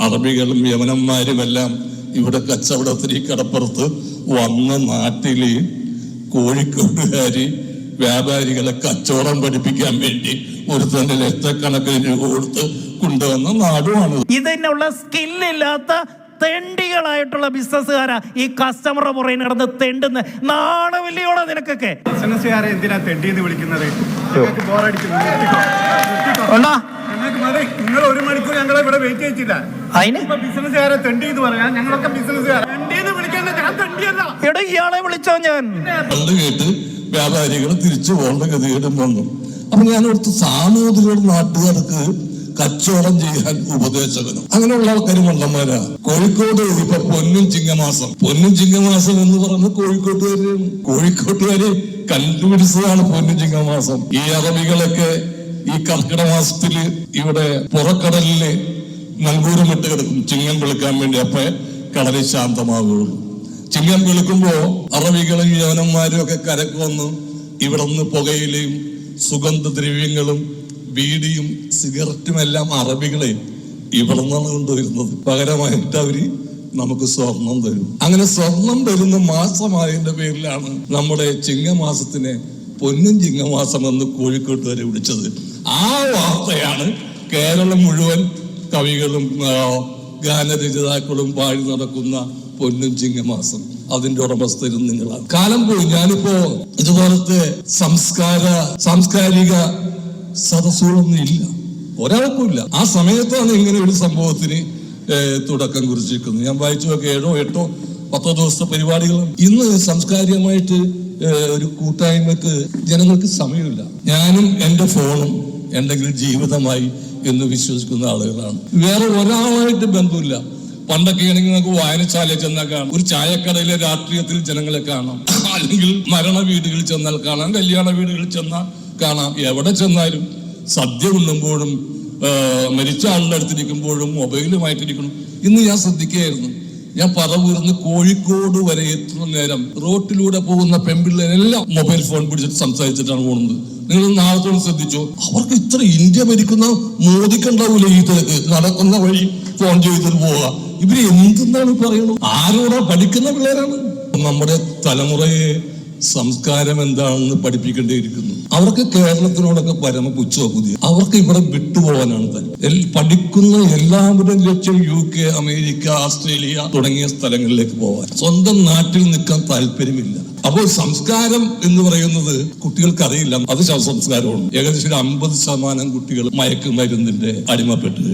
അറബികളും യമനന്മാരുമെല്ലാം ഇവിടെ കച്ചവടത്തിന് കടപ്പുറത്ത് വന്ന നാട്ടില് കോഴിക്കോടുകാര് വ്യാപാരികളെ കച്ചവടം പഠിപ്പിക്കാൻ വേണ്ടി ഒരു തന്നെ ലക്ഷക്കണക്കിന് രൂപ കൊടുത്ത് കൊണ്ടുവന്ന നാടുമാണ്. ഇതിനുള്ള സ്കില്ലില്ലാത്ത തെണ്ടികളായിട്ടുള്ള ബിസിനസ്സുകാരാ ഈ കസ്റ്റമറുടെ പുറകെ നടന്ന് തെണ്ടുന്ന. നാണമില്ലയോടെ നിനക്കൊക്കെ? ബിസിനസ്സുകാരെ എന്തിനാ തെണ്ടിയെന്ന് വിളിക്കുന്നത്? നിങ്ങൾ 1 മണിക്കൂർ ഞങ്ങളെ ഇവിടെ വെയിറ്റ് ചെയ്യിച്ചില്ല. ബിസിനസ്സുകാരെ തെണ്ടി എന്ന് പറയാൻ ഞങ്ങളൊക്കെ ബിസിനസ്സുകാരെ വിളിക്കാൻ ഞാൻ തെണ്ടിയല്ല. എടാ ഇയാളെ വിളിച്ചോ ഞാൻ കേട്ട് വ്യാപാരികൾ തിരിച്ചു പോകേണ്ട ഗതികേടും വന്നു. അപ്പൊ ഞാനോർത്ത് സാമൂതിരിയുടെ നാട്ടുകാർക്ക് കച്ചവടം ചെയ്യാൻ ഉപദേശകനും അങ്ങനെയുള്ള ആൾക്കാർ മണ്ടന്മാരാ. കോഴിക്കോട് ഇപ്പൊ പൊന്നും ചിങ്ങമാസം എന്ന് പറഞ്ഞ് കോഴിക്കോട്ടുകാര് കണ്ടുപിടിച്ചതാണ് പൊന്നും ചിങ്ങമാസം. ഈ അറബികളൊക്കെ ഈ കർക്കിടക മാസത്തില് ഇവിടെ പുറക്കടലില് നങ്കൂരമിട്ട് കിടക്കും ചിങ്ങം വെളുക്കാൻ വേണ്ടി. അപ്പൊ കടല് ശാന്തമാവുള്ളൂ. ചിങ്ങം വെളുക്കുമ്പോ അറബികളും യവനന്മാരും ഒക്കെ കരക്ക് വന്ന് ഇവിടെ നിന്ന് പുകയിലയും സുഗന്ധദ്രവ്യങ്ങളും ബീഡിയും സിഗരറ്റും എല്ലാം അറബികളെ ഇവിടെ നിന്നാണ് കൊണ്ടുവരുന്നത്. പകരമായിട്ട് അവര് നമുക്ക് സ്വർണം തരും. അങ്ങനെ സ്വർണം തരുന്ന മാസമായതിന്റെ പേരിലാണ് നമ്മുടെ ചിങ്ങമാസത്തിനെ പൊന്നും ചിങ്ങമാസം എന്ന് കോഴിക്കോട്ട് വരെ വിളിച്ചത്. ആ വാർത്തയാണ് കേരളം മുഴുവൻ കവികളും ഗാനരചയിതാക്കളും പാടി നടക്കുന്ന പൊന്നും ചിങ്ങമാസം. അതിന്റെ ഉടമസ്ഥരും നിങ്ങളാണ്. കാലം പോയി. ഞാനിപ്പോ ഇതുപോലത്തെ സാംസ്കാരിക സദസ്സുകളൊന്നും ഇല്ല, ഒരാൾക്കും ഇല്ല. ആ സമയത്താണ് ഇങ്ങനെ ഒരു സംഭവത്തിന് തുടക്കം കുറിച്ചിരിക്കുന്നത്. ഞാൻ വായിച്ചു നോക്കി 7, 8, 10 ദിവസത്തെ പരിപാടികളും. ഇന്ന് സാംസ്കാരികമായിട്ട് ഒരു കൂട്ടായ്മക്ക് ജനങ്ങൾക്ക് സമയമില്ല. ഞാനും എന്റെ ഫോണും എന്തെങ്കിലും ജീവിതമായി എന്ന് വിശ്വസിക്കുന്ന ആളുകളാണ്. വേറെ ഒരാളായിട്ട് ബന്ധമില്ല. പണ്ടൊക്കെ ആണെങ്കിൽ നമുക്ക് വായനശാലയിൽ ചെന്നാൽ കാണാം, ഒരു ചായക്കടയിലെ രാഷ്ട്രീയത്തിൽ ജനങ്ങളെ കാണാം, അല്ലെങ്കിൽ മരണ വീടുകളിൽ ചെന്നാൽ കാണാം, കല്യാണ വീടുകളിൽ ചെന്നാൽ കാണാം. എവിടെ ചെന്നാലും സദ്യ ഉണ്ണുമ്പോഴും മരിച്ച ആളുടെ അടുത്തിരിക്കുമ്പോഴും മൊബൈലുമായിട്ടിരിക്കണം. ഇന്ന് ഞാൻ ശ്രദ്ധിക്കുകയായിരുന്നു, ഞാൻ പറവൂർന്ന് കോഴിക്കോട് വരെ എത്തുന്ന നേരം റോട്ടിലൂടെ പോകുന്ന പെൺപിള്ളേരെല്ലാം മൊബൈൽ ഫോൺ പിടിച്ചിട്ട് സംസാരിച്ചിട്ടാണ് പോകുന്നത്. നിങ്ങൾ നാളത്തോളം ശ്രദ്ധിച്ചോ? അവർക്ക് ഇത്ര ഇന്ത്യ ഭരിക്കുന്ന മോദിക്കുണ്ടാവൂലേ ഈ തിരക്ക്? നടക്കുന്ന വഴി ഫോൺ ചെയ്തിട്ട് പോവുക. ഇവര് എന്തെന്നാണ് പറയുന്നത്? ആരോടാ പഠിക്കുന്ന പിള്ളേരാണ്. നമ്മുടെ തലമുറയെ സംസ്കാരം എന്താണെന്ന് പഠിപ്പിക്കേണ്ടിയിരിക്കുന്നു. അവർക്ക് കേരളത്തിനോടൊക്കെ പരമ പുച്ഛോ പുതിയ. അവർക്ക് ഇവിടെ വിട്ടുപോകാനാണ് താല്പര്യം. പഠിക്കുന്ന എല്ലാവരും ലക്ഷ്യം UK, അമേരിക്ക, ഓസ്ട്രേലിയ തുടങ്ങിയ സ്ഥലങ്ങളിലേക്ക് പോകാൻ. സ്വന്തം നാട്ടിൽ നിൽക്കാൻ താല്പര്യമില്ല. അപ്പോൾ സംസ്കാരം എന്ന് പറയുന്നത് കുട്ടികൾക്ക് അറിയില്ല. അത് സംസ്കാരമാണ്. ഏകദേശം 50% കുട്ടികൾ മയക്കുമരുന്നിന്റെ അടിമപ്പെട്ട്